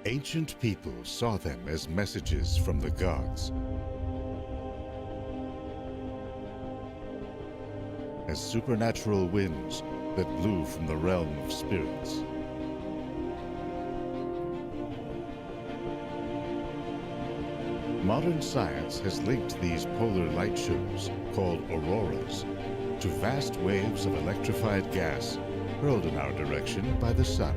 Ancient people saw them as messages from the gods, as supernatural winds that blew from the realm of spirits. Modern science has linked these polar light shows, called auroras, to vast waves of electrified gas hurled in our direction by the sun.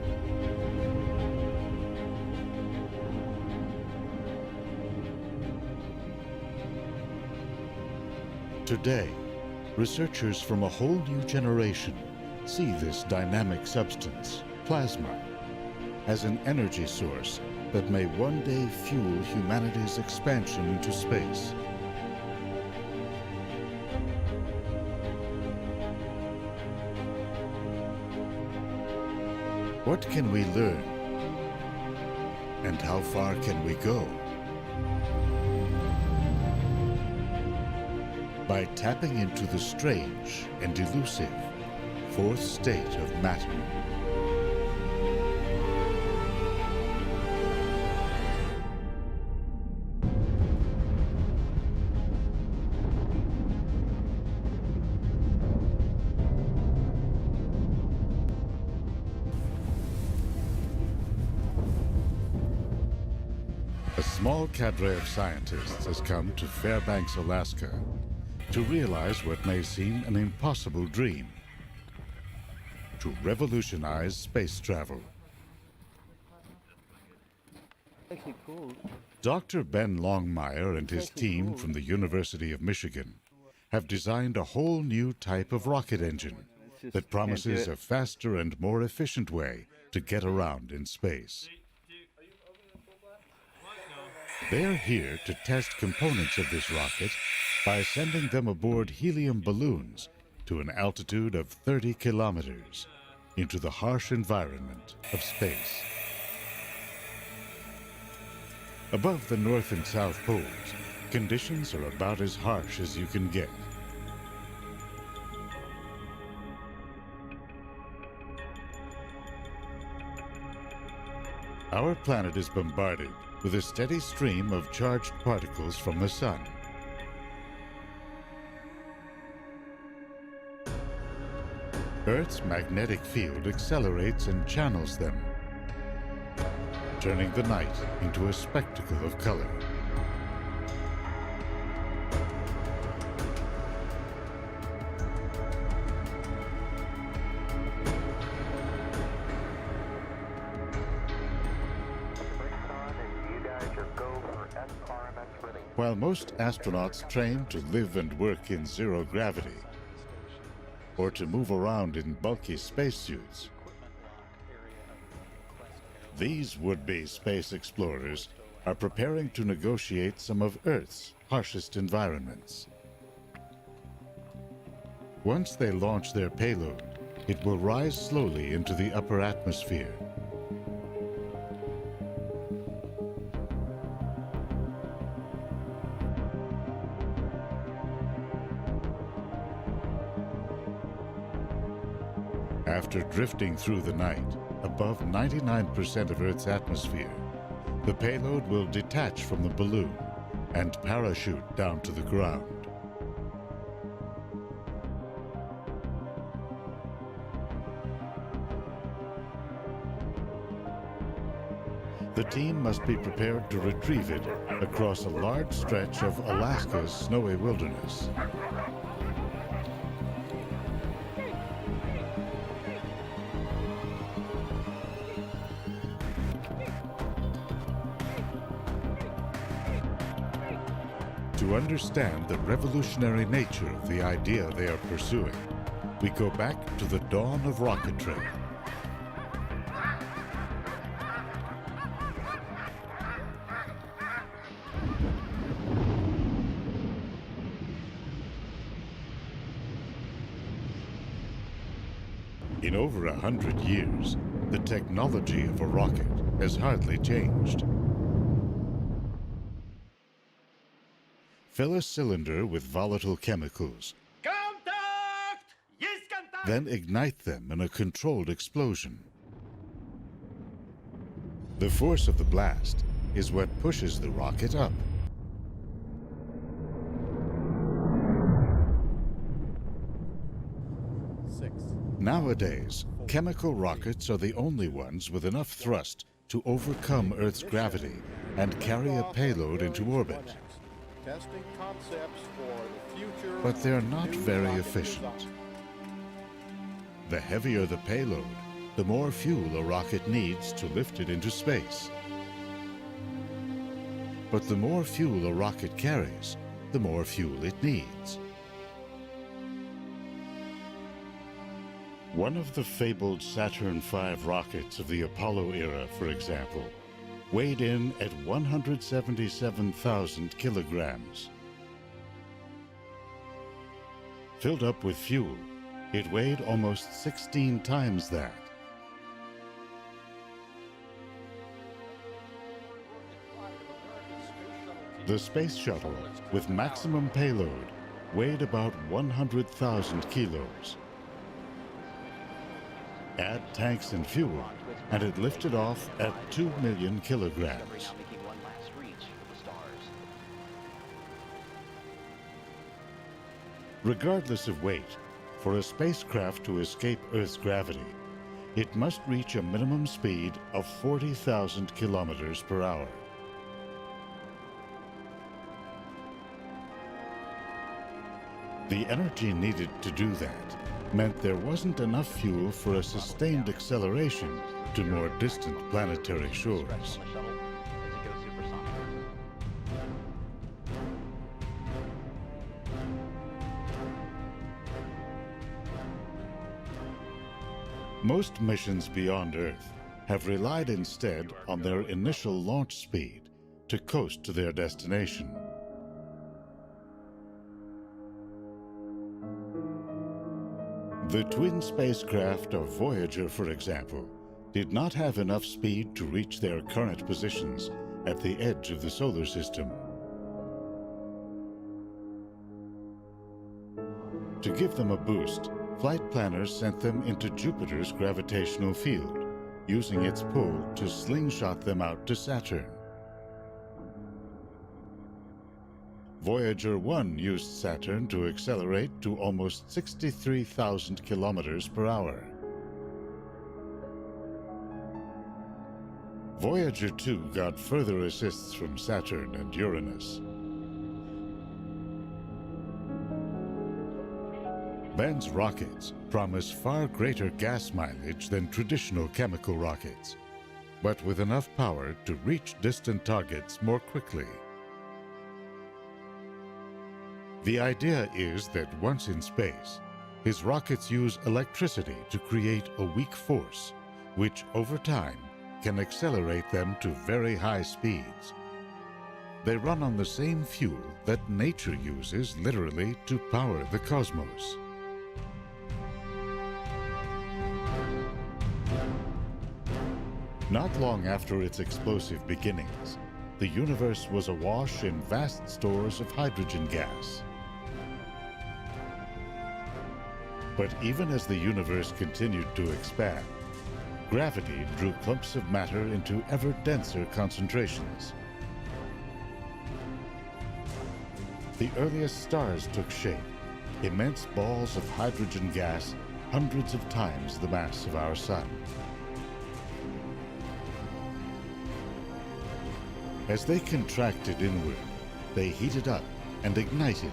Today, researchers from a whole new generation see this dynamic substance, plasma, as an energy source that may one day fuel humanity's expansion into space. What can we learn? And how far can we go? By tapping into the strange and elusive fourth state of matter. A small cadre of scientists has come to Fairbanks, Alaska, to realize what may seem an impossible dream: to revolutionize space travel. Actually cool. Dr. Ben Longmire and his team from the University of Michigan have designed a whole new type of rocket engine that promises a faster and more efficient way to get around in space. They're here to test components of this rocket by sending them aboard helium balloons to an altitude of 30 kilometers into the harsh environment of space. Above the North and South poles, conditions are about as harsh as you can get. Our planet is bombarded with a steady stream of charged particles from the sun. Earth's magnetic field accelerates and channels them, turning the night into a spectacle of color. While most astronauts train to live and work in zero gravity, or to move around in bulky spacesuits, these would-be space explorers are preparing to negotiate some of Earth's harshest environments. Once they launch their payload, it will rise slowly into the upper atmosphere. After drifting through the night, above 99% of Earth's atmosphere, the payload will detach from the balloon and parachute down to the ground. The team must be prepared to retrieve it across a large stretch of Alaska's snowy wilderness. To understand the revolutionary nature of the idea they are pursuing, we go back to the dawn of rocketry. In over 100 years, the technology of a rocket has hardly changed. Fill a cylinder with volatile chemicals. Contact! Yes, contact! then ignite them in a controlled explosion. The force of the blast is what pushes the rocket up. Nowadays, chemical rockets are the only ones with enough thrust to overcome Earth's gravity and carry a payload into orbit. But they're not very efficient. The heavier the payload, the more fuel a rocket needs to lift it into space. But the more fuel a rocket carries, the more fuel it needs. One of the fabled Saturn V rockets of the Apollo era, for example, weighed in at 177,000 kilograms. Filled up with fuel, it weighed almost 16 times that. The space shuttle, with maximum payload, weighed about 100,000 kilos. Add tanks and fuel, and it lifted off at 2 million kilograms. Regardless of weight, for a spacecraft to escape Earth's gravity, it must reach a minimum speed of 40,000 kilometers per hour. The energy needed to do that meant there wasn't enough fuel for a sustained acceleration to more distant planetary shores. Most missions beyond Earth have relied instead on their initial launch speed to coast to their destination. The twin spacecraft of Voyager, for example, did not have enough speed to reach their current positions at the edge of the solar system. To give them a boost, flight planners sent them into Jupiter's gravitational field, using its pull to slingshot them out to Saturn. Voyager 1 used Saturn to accelerate to almost 63,000 kilometers per hour. Voyager 2 got further assists from Saturn and Uranus. Ben's rockets promise far greater gas mileage than traditional chemical rockets, but with enough power to reach distant targets more quickly. The idea is that once in space, his rockets use electricity to create a weak force, which over time can accelerate them to very high speeds. They run on the same fuel that nature uses literally to power the cosmos. Not long after its explosive beginnings, the universe was awash in vast stores of hydrogen gas. But even as the universe continued to expand, gravity drew clumps of matter into ever denser concentrations. The earliest stars took shape, immense balls of hydrogen gas hundreds of times the mass of our Sun. As they contracted inward, they heated up and ignited.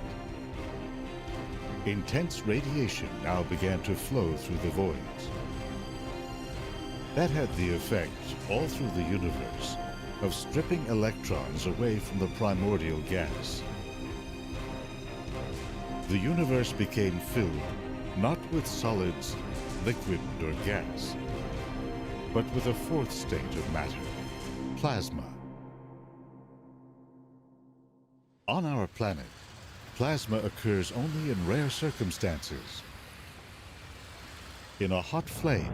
Intense radiation now began to flow through the voids. That had the effect, all through the universe, of stripping electrons away from the primordial gas. The universe became filled not with solids, liquid or gas, but with a fourth state of matter, plasma. On our planet, plasma occurs only in rare circumstances. In a hot flame,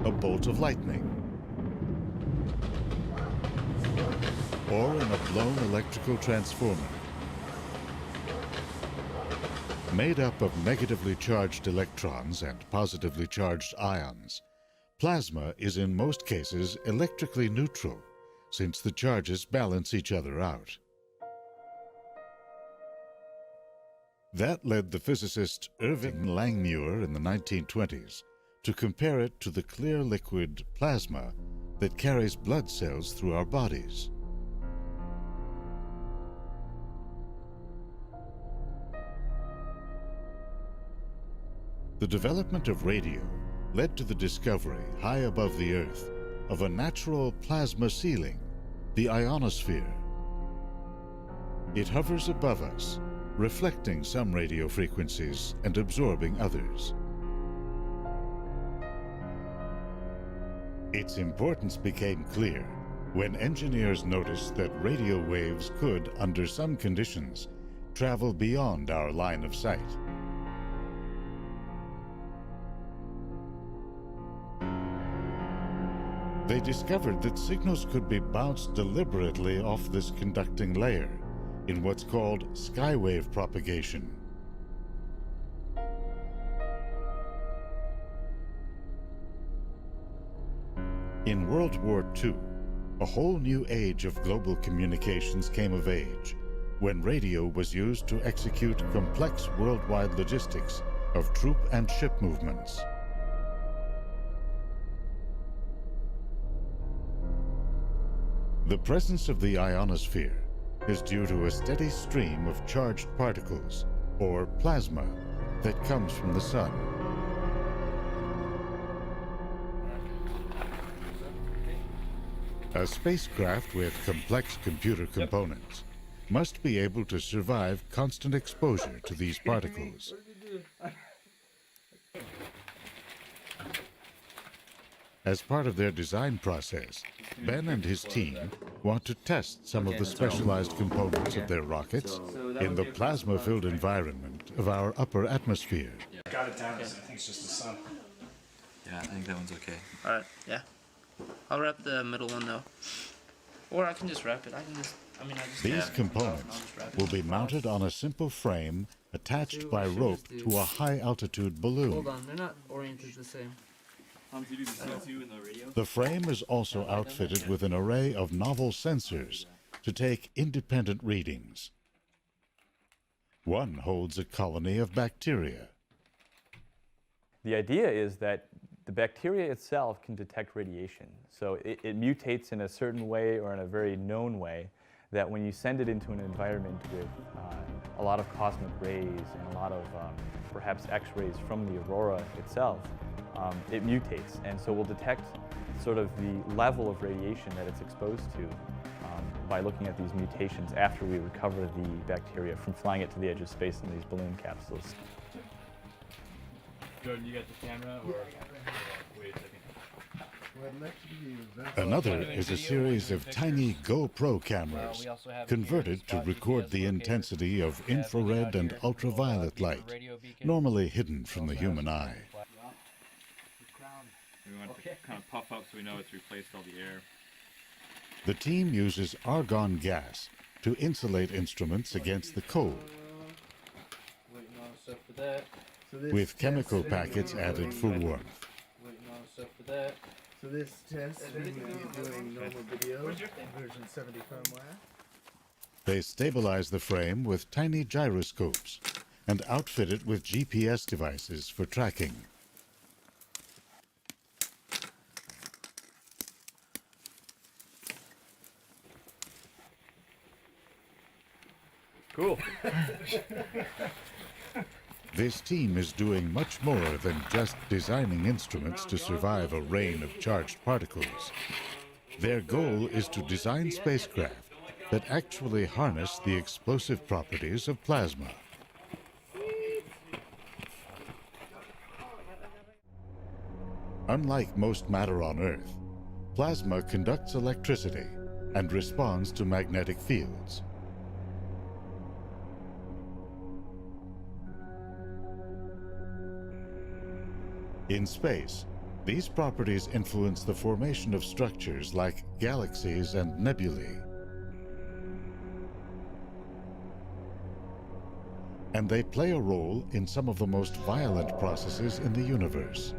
a bolt of lightning, or in a blown electrical transformer. Made up of negatively charged electrons and positively charged ions, plasma is in most cases electrically neutral, since the charges balance each other out. That led the physicist Irving Langmuir in the 1920s to compare it to the clear liquid plasma that carries blood cells through our bodies. The development of radio led to the discovery, high above the Earth, of a natural plasma ceiling, the ionosphere. It hovers above us, reflecting some radio frequencies and absorbing others. Its importance became clear when engineers noticed that radio waves could, under some conditions, travel beyond our line of sight. They discovered that signals could be bounced deliberately off this conducting layer in what's called skywave propagation. In World War II, a whole new age of global communications came of age when radio was used to execute complex worldwide logistics of troop and ship movements. The presence of the ionosphere is due to a steady stream of charged particles, or plasma, that comes from the sun. A spacecraft with complex computer components must be able to survive constant exposure to these particles. As part of their design process, Ben and his team want to test some of the specialized components of their rockets in the plasma-filled environment of our upper atmosphere. Got it down, I think it's just the sun. Yeah, I think that one's okay. Alright, yeah. I'll wrap the middle one though. Or I can just wrap it. These components will be mounted on a simple frame attached by rope to a high-altitude balloon. Hold on, they're not oriented the same. The frame is also outfitted with an array of novel sensors to take independent readings. One holds a colony of bacteria. The idea is that the bacteria itself can detect radiation. So it mutates in a certain way or in a very known way that when you send it into an environment with a lot of cosmic rays and a lot of perhaps X-rays from the aurora itself, it mutates, and so we'll detect sort of the level of radiation that it's exposed to by looking at these mutations after we recover the bacteria from flying it to the edge of space in these balloon capsules. Jordan, you got the camera, or wait a second. Another is a series of tiny GoPro cameras converted to record the intensity of infrared and ultraviolet light, normally hidden from the human eye. We want it to kind of puff up so we know it's replaced all the air. The team uses argon gas to insulate instruments against the cold, with chemical packets added for warmth. So this test, we will be doing normal video, version 70 firmware. They stabilize the frame with tiny gyroscopes and outfit it with GPS devices for tracking. Cool. This team is doing much more than just designing instruments to survive a rain of charged particles. Their goal is to design spacecraft that actually harness the explosive properties of plasma. Unlike most matter on Earth, plasma conducts electricity and responds to magnetic fields. In space, these properties influence the formation of structures like galaxies and nebulae. and they play a role in some of the most violent processes in the universe,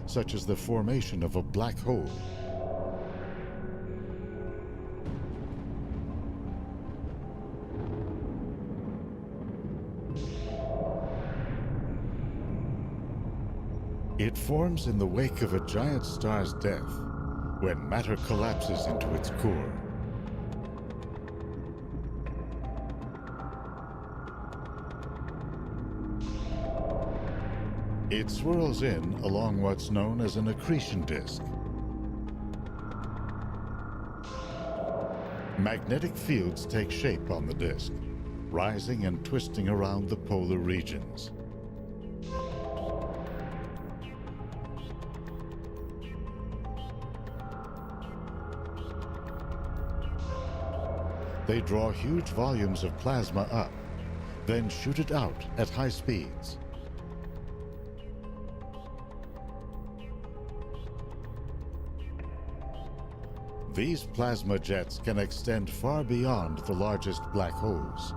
such as the formation of a black hole, it forms in the wake of a giant star's death when matter collapses into its core. It swirls in along what's known as an accretion disk. Magnetic fields take shape on the disk, rising and twisting around the polar regions. They draw huge volumes of plasma up, then shoot it out at high speeds. These plasma jets can extend far beyond the largest black holes.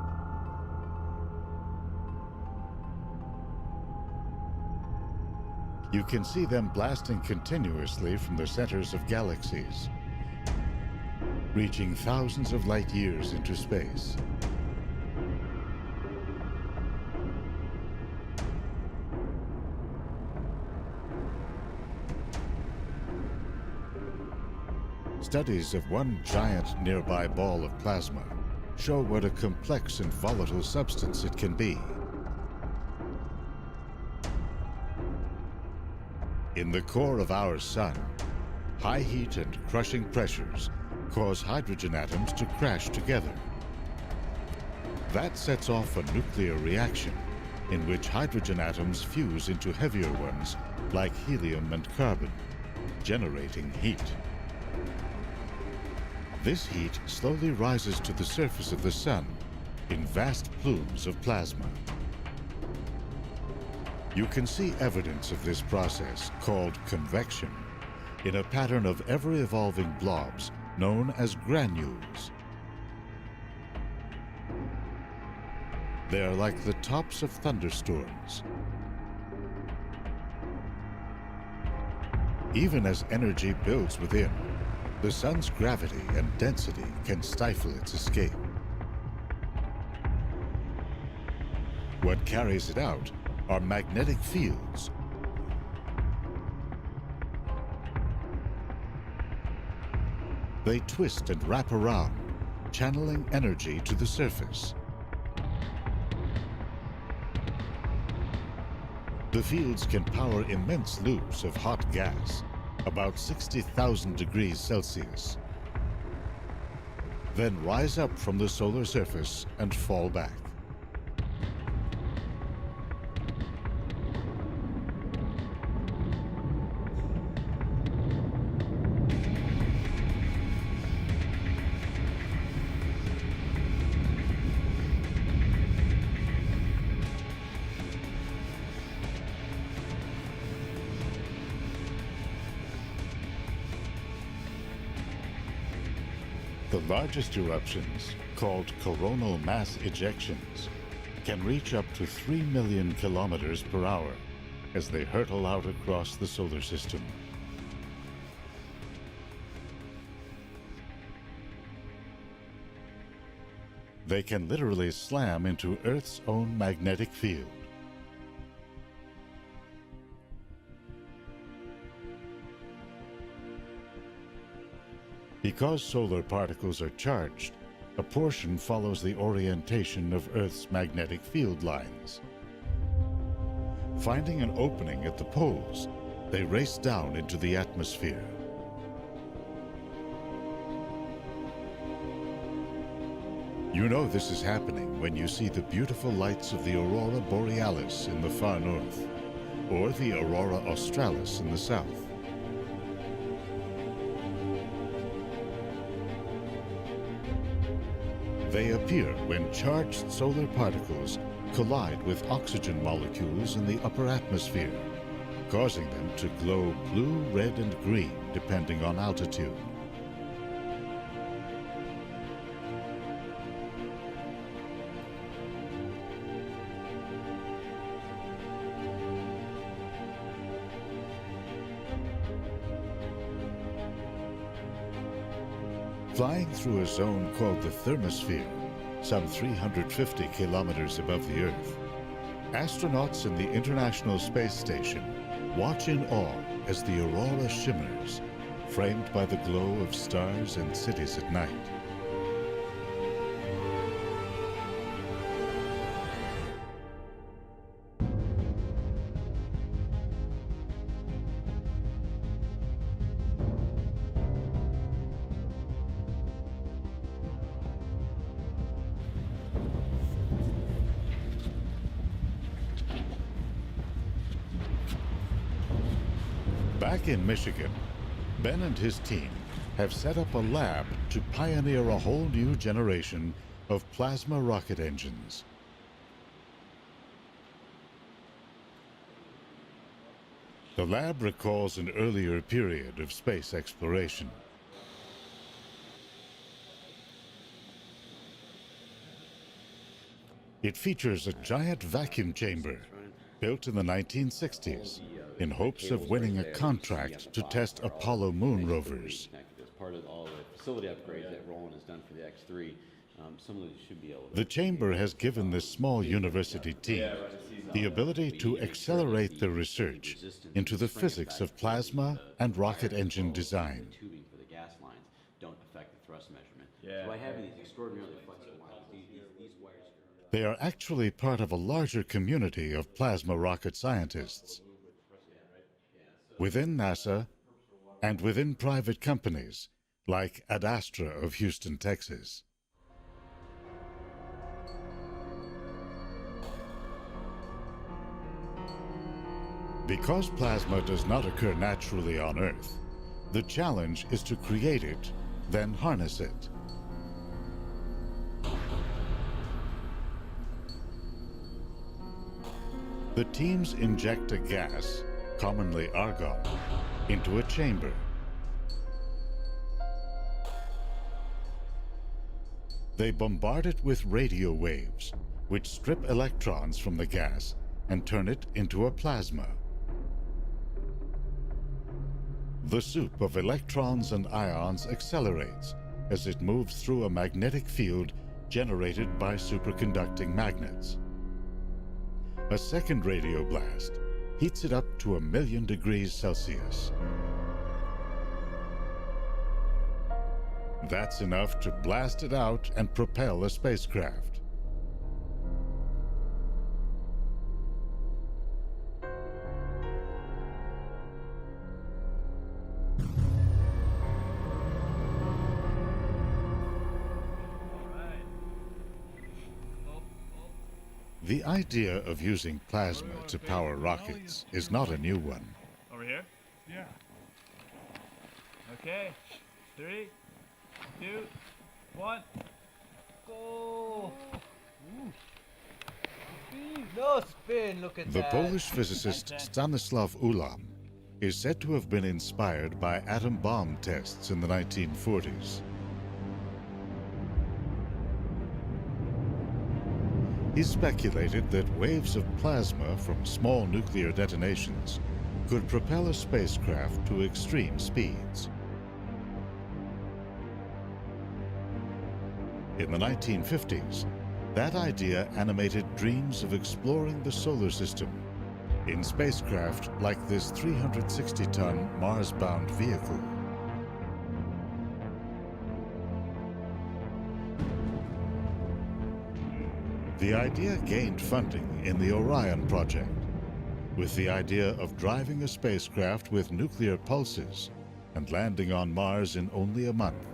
You can see them blasting continuously from the centers of galaxies, reaching thousands of light years into space. Studies of one giant nearby ball of plasma show what a complex and volatile substance it can be. In the core of our sun, high heat and crushing pressures cause hydrogen atoms to crash together. That sets off a nuclear reaction in which hydrogen atoms fuse into heavier ones like helium and carbon, generating heat. This heat slowly rises to the surface of the sun in vast plumes of plasma. You can see evidence of this process, called convection, in a pattern of ever-evolving blobs known as granules. They are like the tops of thunderstorms. Even as energy builds within, the sun's gravity and density can stifle its escape. What carries it out are magnetic fields. They twist and wrap around, channeling energy to the surface. The fields can power immense loops of hot gas, about 60,000 degrees Celsius, then rise up from the solar surface and fall back. The largest eruptions, called coronal mass ejections, can reach up to 3 million kilometers per hour as they hurtle out across the solar system. They can literally slam into Earth's own magnetic field. Because solar particles are charged, a portion follows the orientation of Earth's magnetic field lines. Finding an opening at the poles, they race down into the atmosphere. You know this is happening when you see the beautiful lights of the aurora borealis in the far north, or the aurora australis in the south. They appear when charged solar particles collide with oxygen molecules in the upper atmosphere, causing them to glow blue, red, and green depending on altitude. Flying through a zone called the thermosphere, some 350 kilometers above the Earth, astronauts in the International Space Station watch in awe as the aurora shimmers, framed by the glow of stars and cities at night. Back in Michigan, Ben and his team have set up a lab to pioneer a whole new generation of plasma rocket engines. The lab recalls an earlier period of space exploration. It features a giant vacuum chamber built in the 1960s in hopes of winning a contract to test Apollo moon rovers. As part of all the facility upgrades that Roland has done for the X3, some of these should be able to... The chamber has given this small university team the ability to accelerate their research into the physics of plasma and rocket engine design. Tubing for the gas lines don't affect the thrust measurement. So by having these extraordinarily flexible lines, these wires... They are actually part of a larger community of plasma rocket scientists within NASA and within private companies like Ad Astra of Houston, Texas. Because plasma does not occur naturally on Earth, the challenge is to create it, then harness it. The teams inject a gas, commonly argon, into a chamber. They bombard it with radio waves, which strip electrons from the gas and turn it into a plasma. The soup of electrons and ions accelerates as it moves through a magnetic field generated by superconducting magnets. A second radio blast heats it up to 1,000,000 degrees Celsius. That's enough to blast it out and propel a spacecraft. The idea of using plasma to power rockets is not a new one. Over here? Yeah. Okay. 3, 2, 1. Go! No spin, look at The that. Polish physicist Stanislaw Ulam is said to have been inspired by atom bomb tests in the 1940s. He speculated that waves of plasma from small nuclear detonations could propel a spacecraft to extreme speeds. In the 1950s, that idea animated dreams of exploring the solar system in spacecraft like this 360-ton Mars-bound vehicle. The idea gained funding in the Orion project, with the idea of driving a spacecraft with nuclear pulses and landing on Mars in only a month.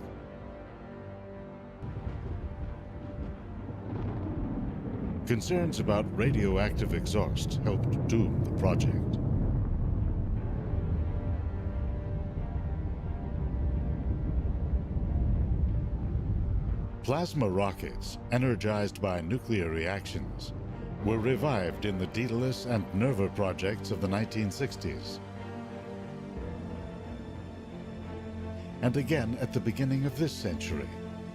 Concerns about radioactive exhaust helped doom the project. Plasma rockets, energized by nuclear reactions, were revived in the Daedalus and Nerva projects of the 1960s. And again at the beginning of this century,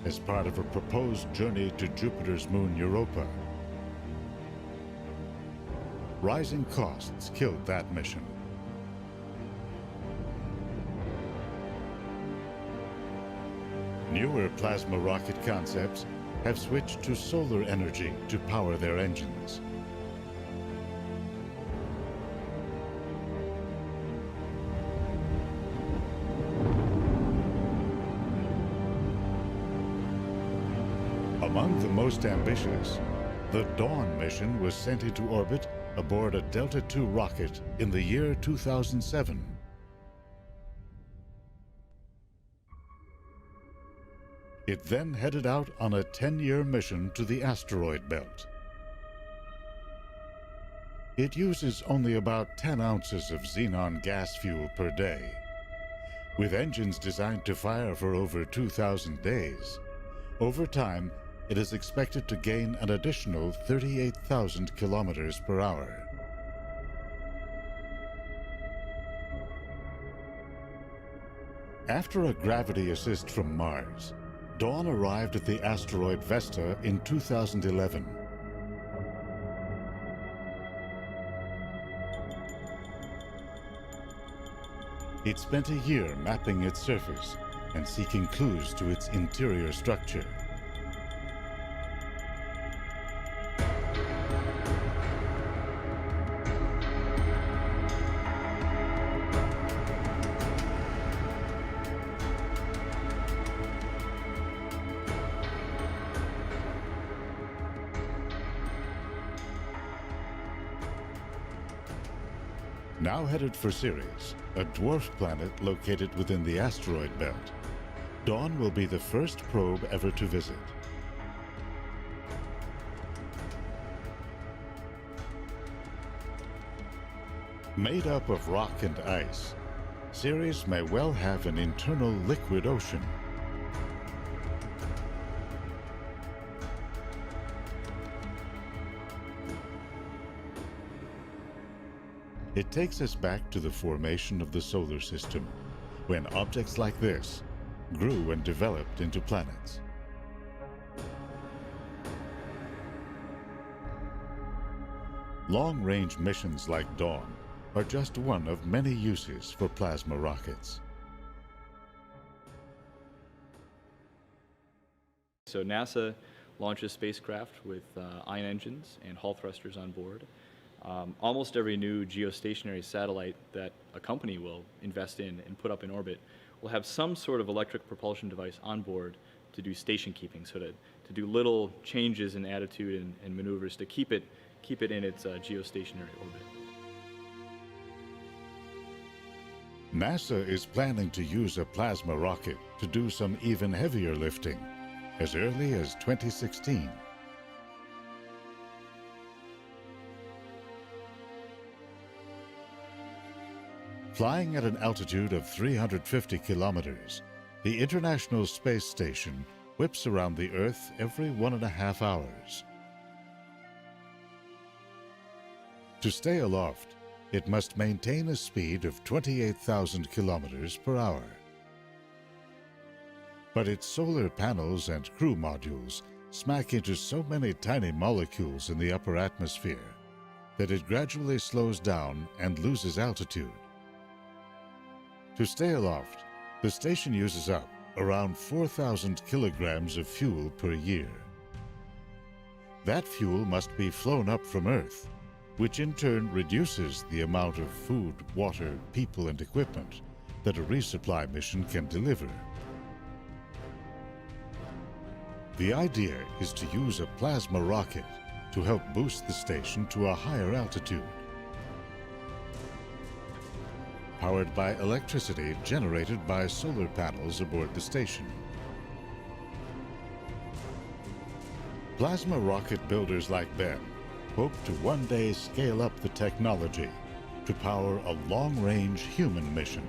as part of a proposed journey to Jupiter's moon Europa. Rising costs killed that mission. Newer plasma rocket concepts have switched to solar energy to power their engines. Among the most ambitious, the Dawn mission was sent into orbit aboard a Delta II rocket in the year 2007. It then headed out on a 10-year mission to the asteroid belt. It uses only about 10 ounces of xenon gas fuel per day. With engines designed to fire for over 2,000 days, over time, it is expected to gain an additional 38,000 kilometers per hour. After a gravity assist from Mars, Dawn arrived at the asteroid Vesta in 2011. It spent a year mapping its surface and seeking clues to its interior structure. Now headed for Ceres, a dwarf planet located within the asteroid belt, Dawn will be the first probe ever to visit. Made up of rock and ice, Ceres may well have an internal liquid ocean. It takes us back to the formation of the solar system, when objects like this grew and developed into planets. Long-range missions like Dawn are just one of many uses for plasma rockets. So NASA launches spacecraft with ion engines and Hall thrusters on board. Almost every new geostationary satellite that a company will invest in and put up in orbit will have some sort of electric propulsion device on board to do station keeping, so to do little changes in attitude and maneuvers to keep it in its geostationary orbit. NASA is planning to use a plasma rocket to do some even heavier lifting as early as 2016. Flying at an altitude of 350 kilometers, the International Space Station whips around the Earth every 1.5 hours. To stay aloft, it must maintain a speed of 28,000 kilometers per hour. But its solar panels and crew modules smack into so many tiny molecules in the upper atmosphere that it gradually slows down and loses altitude. To stay aloft, the station uses up around 4,000 kilograms of fuel per year. That fuel must be flown up from Earth, which in turn reduces the amount of food, water, people, and equipment that a resupply mission can deliver. The idea is to use a plasma rocket to help boost the station to a higher altitude. Powered by electricity generated by solar panels aboard the station. Plasma rocket builders like Ben hope to one day scale up the technology to power a long-range human mission.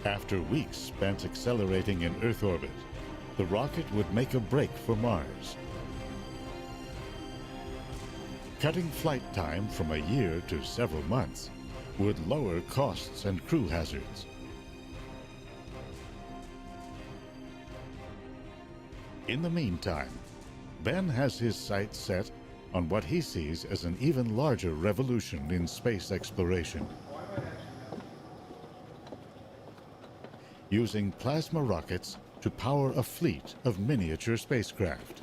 After weeks spent accelerating in Earth orbit, the rocket would make a break for Mars. Cutting flight time from a year to several months would lower costs and crew hazards. In the meantime, Ben has his sights set on what he sees as an even larger revolution in space exploration. using plasma rockets to power a fleet of miniature spacecraft.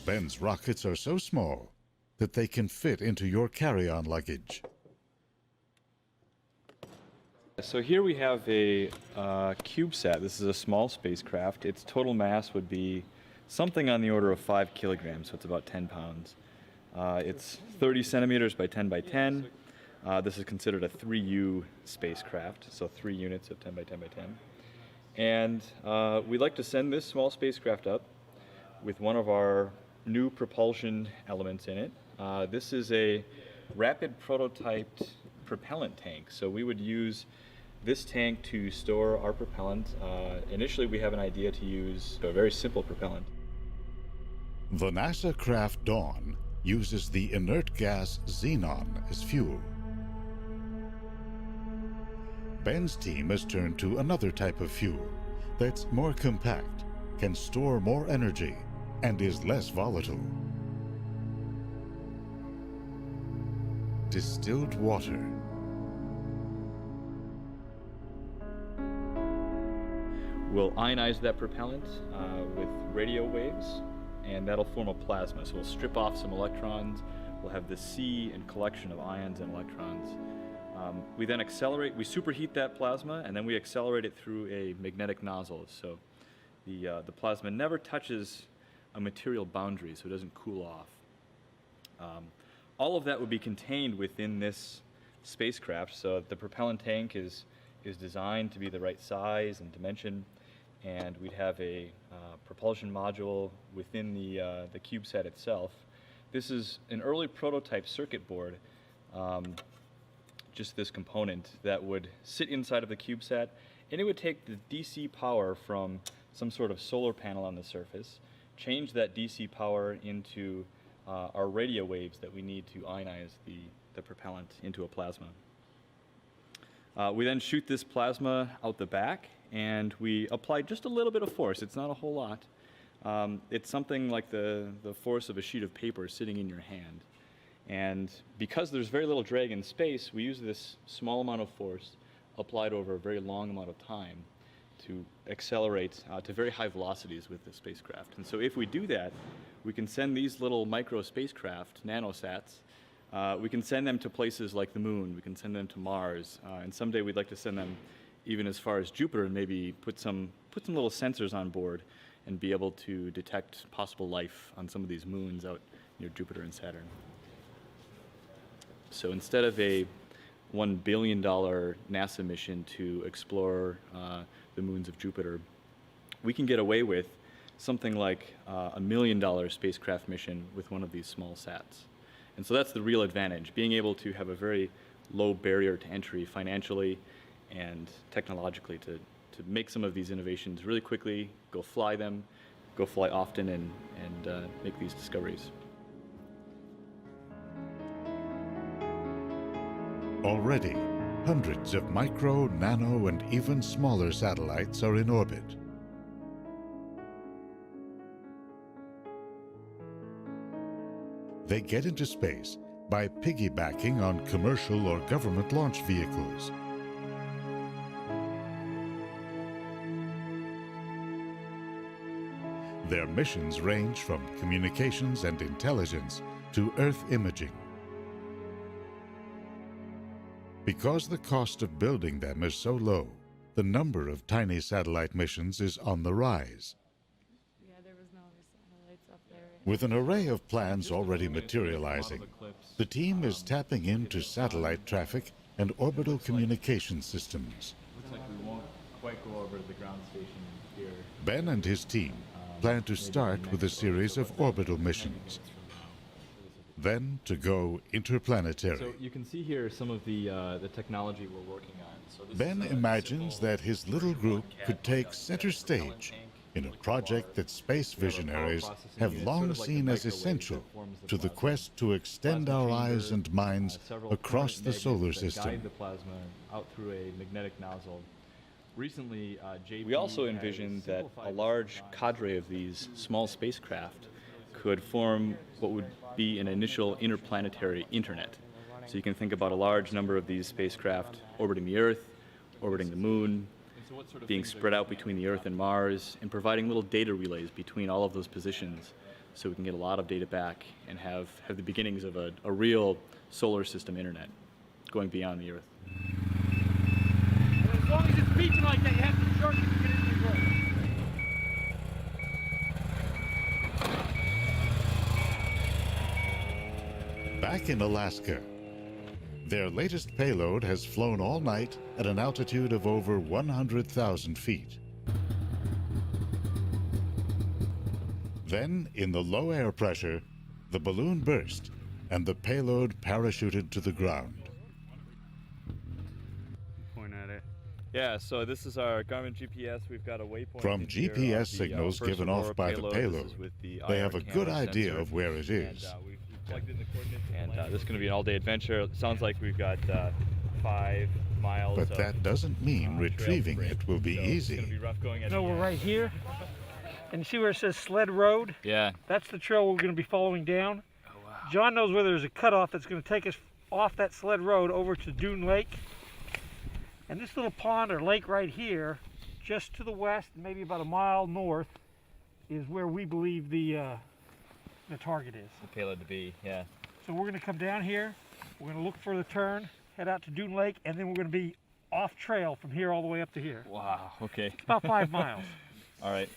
Ben's rockets are so small that they can fit into your carry-on luggage. So here we have a CubeSat. This is a small spacecraft. Its total mass would be something on the order of 5 kilograms, so it's about 10 pounds. It's 30 centimeters by 10 by 10. This is considered a 3U spacecraft, so 3 units of 10 by 10 by 10. And we'd like to send this small spacecraft up with one of our new propulsion elements in it. This is a rapid prototyped propellant tank. So we would use this tank to store our propellant. Initially, we have an idea to use a very simple propellant. The NASA craft Dawn uses the inert gas xenon as fuel. Ben's team has turned to another type of fuel that's more compact, can store more energy, and is less volatile. Distilled water. We'll ionize that propellant with radio waves, and that'll form a plasma. So we'll strip off some electrons. We'll have the sea and collection of ions and electrons. We then accelerate, we superheat that plasma, and then we accelerate it through a magnetic nozzle. So the plasma never touches a material boundary, so it doesn't cool off. All of that would be contained within this spacecraft, so the propellant tank is designed to be the right size and dimension, and we'd have a propulsion module within the CubeSat itself. This is an early prototype circuit board, just this component that would sit inside of the CubeSat, and it would take the DC power from some sort of solar panel on the surface, change that DC power into our radio waves that we need to ionize the propellant into a plasma. We then shoot this plasma out the back, and we apply just a little bit of force. It's not a whole lot. It's something like the force of a sheet of paper sitting in your hand. And because there's very little drag in space, we use this small amount of force applied over a very long amount of time to accelerate to very high velocities with the spacecraft. And so if we do that, we can send these little micro spacecraft, nanosats, we can send them to places like the moon, we can send them to Mars, and someday we'd like to send them even as far as Jupiter and maybe put some little sensors on board and be able to detect possible life on some of these moons out near Jupiter and Saturn. So instead of a $1 billion NASA mission to explore the moons of Jupiter, we can get away with something like a $1 million spacecraft mission with one of these small sats. And so that's the real advantage, being able to have a very low barrier to entry financially and technologically to make some of these innovations really quickly, go fly often, and make these discoveries. Already, hundreds of micro, nano, and even smaller satellites are in orbit. They get into space by piggybacking on commercial or government launch vehicles. Their missions range from communications and intelligence to Earth imaging. Because the cost of building them is so low, the number of tiny satellite missions is on the rise. Yeah, there was no other satellites up there. With an array of plans already materializing, the team is tapping into satellite traffic and orbital communication systems. Looks like we won't quite go over to the ground station here. Ben and his team plan to start with a series of orbital missions, then to go interplanetary. So you can see here some of the technology we're working on. So this Ben is imagines that his little group could take center stage in a project that space visionaries have long seen as essential to the quest to extend our eyes and minds across the solar system. Guide the plasma out through a magnetic nozzle recently, we also envisioned that a large cadre of these small spacecraft could form what would be an initial interplanetary internet. So you can think about a large number of these spacecraft orbiting the Earth, orbiting the Moon, being spread out between the Earth and Mars, and providing little data relays between all of those positions so we can get a lot of data back and have the beginnings of a real solar system internet going beyond the Earth. As long as it's beating like that, you have to shorten to get into your growth. Back in Alaska, their latest payload has flown all night at an altitude of over 100,000 feet. Then, in the low air pressure, the balloon burst and the payload parachuted to the ground. Point at it. Yeah, so this is our Garmin GPS. We've got a waypoint. From GPS signals given off by the payload, they have a good idea of where it is. And this is going to be an all-day adventure. It sounds like we've got 5 miles. But that doesn't mean retrieving it will be easy. It's going to be rough going at No, we're right here. And see where it says Sled Road? Yeah. That's the trail we're going to be following down. Oh, wow. John knows where there's a cutoff that's going to take us off that Sled Road over to Dune Lake. And this little pond or lake right here, just to the west, maybe about a mile north, is where we believe the target is. The payload to be, yeah. So we're going to come down here, we're going to look for the turn, head out to Dune Lake, and then we're going to be off trail from here all the way up to here. Wow, okay. It's about 5 miles. All right.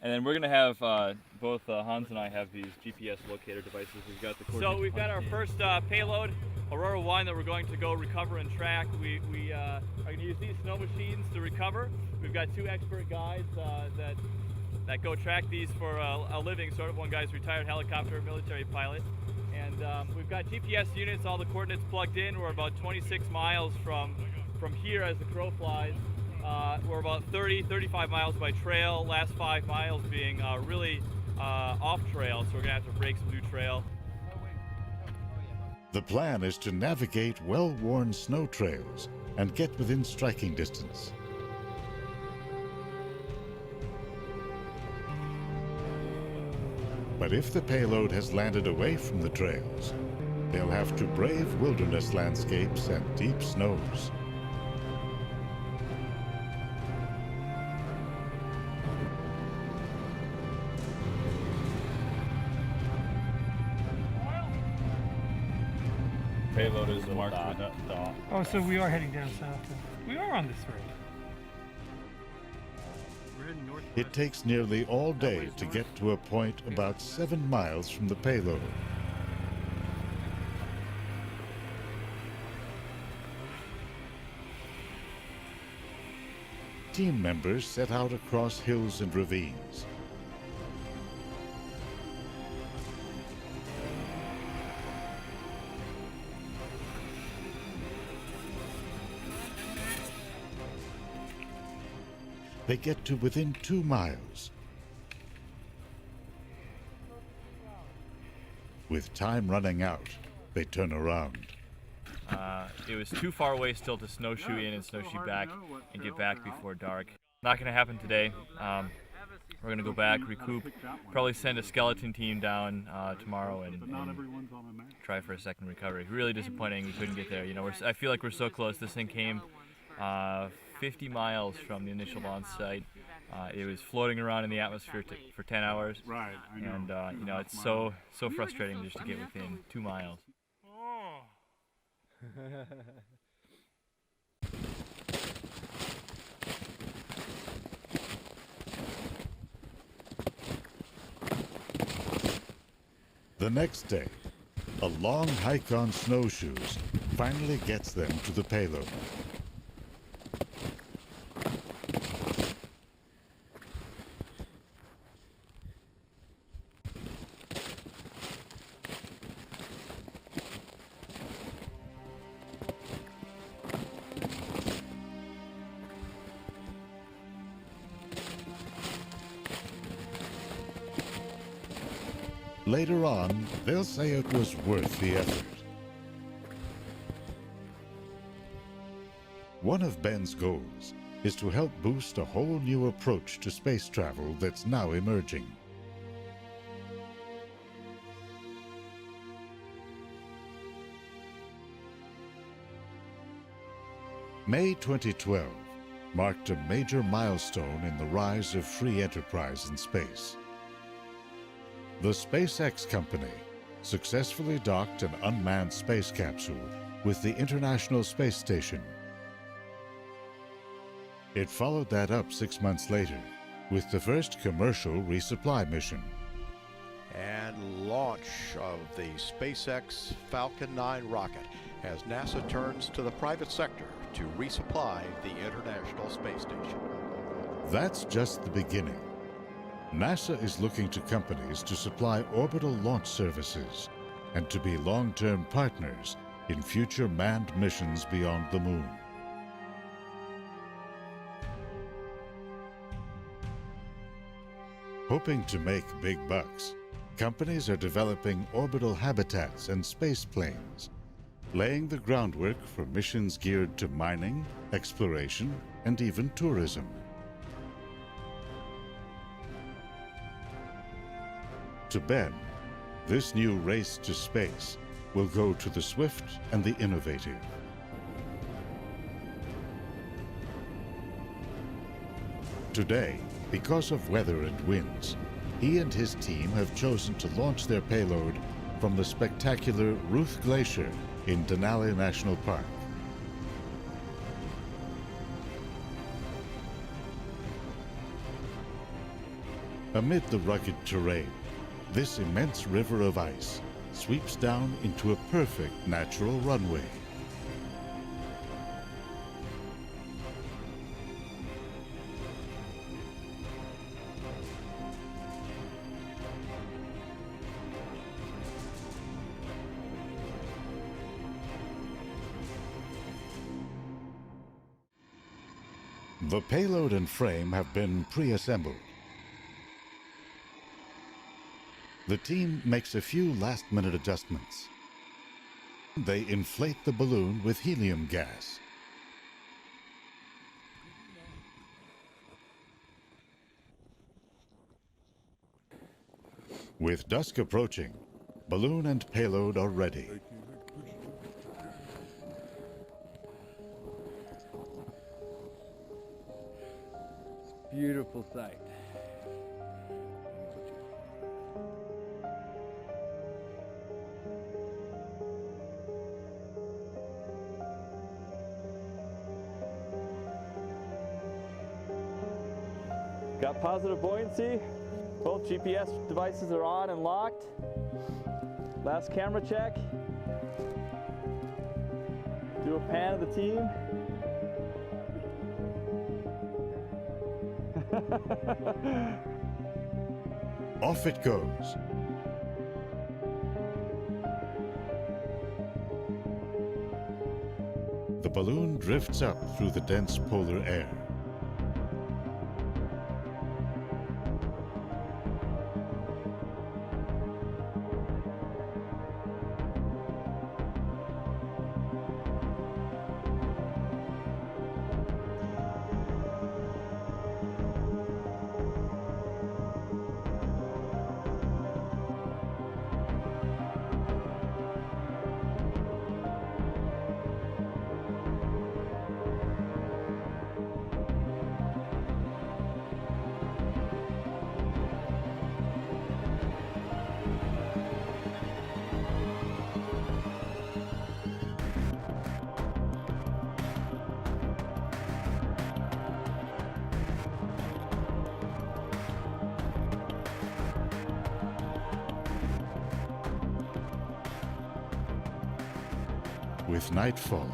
And then we're going to have, both Hans and I have these GPS locator devices. We've got the coordinates. So we've got our first payload, Aurora 1, that we're going to go recover and track. We are going to use these snow machines to recover. We've got 2 expert guides that go track these for a living, sort of. One guy's a retired helicopter military pilot. And we've got GPS units, all the coordinates plugged in. We're about 26 miles from here as the crow flies. We're about 35 miles by trail, last 5 miles being really off trail, so we're going to have to break some new trail. The plan is to navigate well-worn snow trails and get within striking distance. But if the payload has landed away from the trails, they'll have to brave wilderness landscapes and deep snows. Payload is marked with that dot. Oh, so we are heading down south. We are on this road. It takes nearly all day to get to a point about 7 miles from the payload. Team members set out across hills and ravines. They get to within 2 miles. With time running out, they turn around. It was too far away still to snowshoe in and snowshoe back and get back before dark. Not going to happen today. We're going to go back, recoup, probably send a skeleton team down tomorrow and try for a second recovery. Really disappointing we couldn't get there. You know, I feel like we're so close. This thing came 50 miles from the initial launch site. It was floating around in the atmosphere for 10 hours. Right, I know. And you know, it's so frustrating just to get within 2 miles. The next day, a long hike on snowshoes finally gets them to the payload. Later on, they'll say it was worth the effort. One of Ben's goals is to help boost a whole new approach to space travel that's now emerging. May 2012 marked a major milestone in the rise of free enterprise in space. The SpaceX company successfully docked an unmanned space capsule with the International Space Station. It followed that up 6 months later with the first commercial resupply mission. And launch of the SpaceX Falcon 9 rocket as NASA turns to the private sector to resupply the International Space Station. That's just the beginning. NASA is looking to companies to supply orbital launch services and to be long-term partners in future manned missions beyond the moon. Hoping to make big bucks, companies are developing orbital habitats and space planes, laying the groundwork for missions geared to mining, exploration, and even tourism. To Ben, this new race to space will go to the swift and the innovative. Today, because of weather and winds, he and his team have chosen to launch their payload from the spectacular Ruth Glacier in Denali National Park. Amid the rugged terrain, this immense river of ice sweeps down into a perfect natural runway. The payload and frame have been pre-assembled. The team makes a few last-minute adjustments. They inflate the balloon with helium gas. With dusk approaching, balloon and payload are ready. Beautiful sight. Got positive buoyancy. Both GPS devices are on and locked. Last camera check. Do a pan of the team. Off it goes. The balloon drifts up through the dense polar air. With night falling,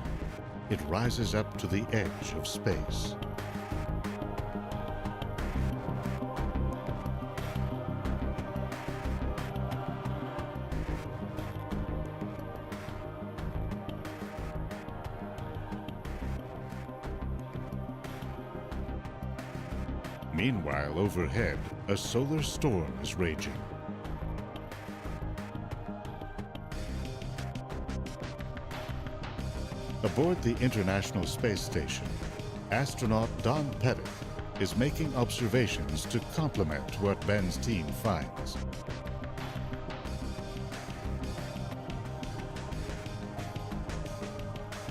it rises up to the edge of space. Meanwhile, overhead, a solar storm is raging. Aboard the International Space Station, astronaut Don Pettit is making observations to complement what Ben's team finds.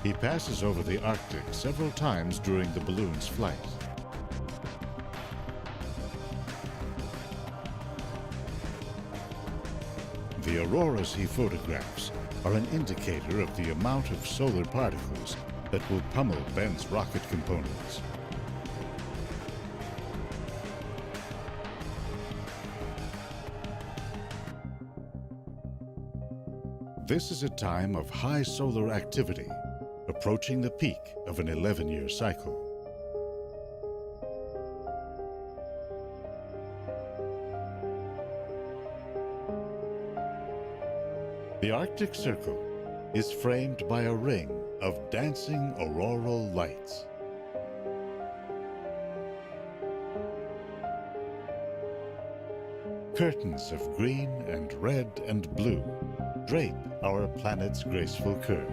He passes over the Arctic several times during the balloon's flight. The auroras he photographs are an indicator of the amount of solar particles that will pummel Ben's rocket components. This is a time of high solar activity, approaching the peak of an 11-year cycle. The Arctic Circle is framed by a ring of dancing auroral lights. Curtains of green and red and blue drape our planet's graceful curve.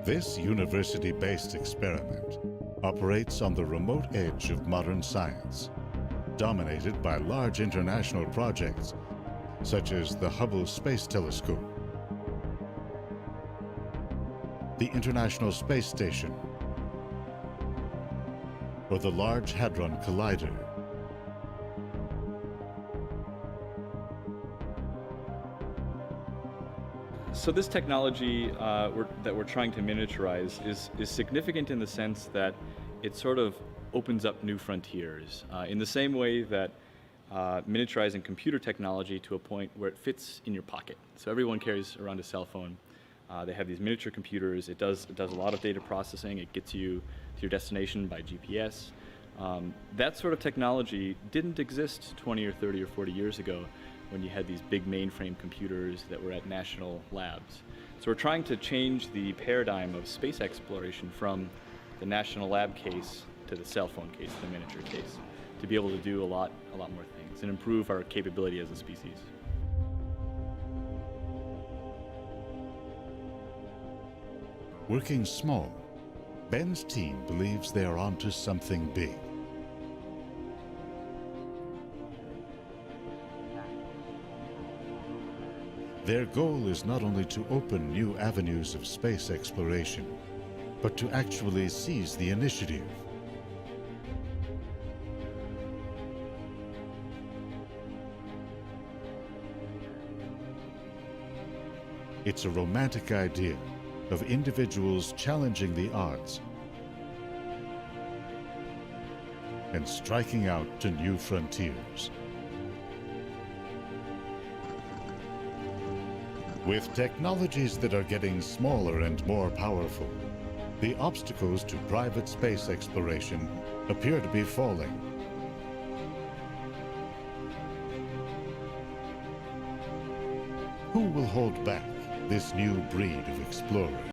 This university-based experiment operates on the remote edge of modern science, dominated by large international projects such as the Hubble Space Telescope, the International Space Station, or the Large Hadron Collider. So this technology that we're trying to miniaturize is significant in the sense that it sort of opens up new frontiers in the same way that miniaturizing computer technology to a point where it fits in your pocket. So everyone carries around a cell phone. They have these miniature computers. It does a lot of data processing. It gets you to your destination by GPS. That sort of technology didn't exist 20 or 30 or 40 years ago when you had these big mainframe computers that were at national labs. So we're trying to change the paradigm of space exploration from the national lab case to the cell phone case, the miniature case, to be able to do a lot more things and improve our capability as a species. Working small, Ben's team believes they are onto something big. Their goal is not only to open new avenues of space exploration, but to actually seize the initiative. It's a romantic idea of individuals challenging the odds and striking out to new frontiers. With technologies that are getting smaller and more powerful, the obstacles to private space exploration appear to be falling. Who will hold back this new breed of explorer?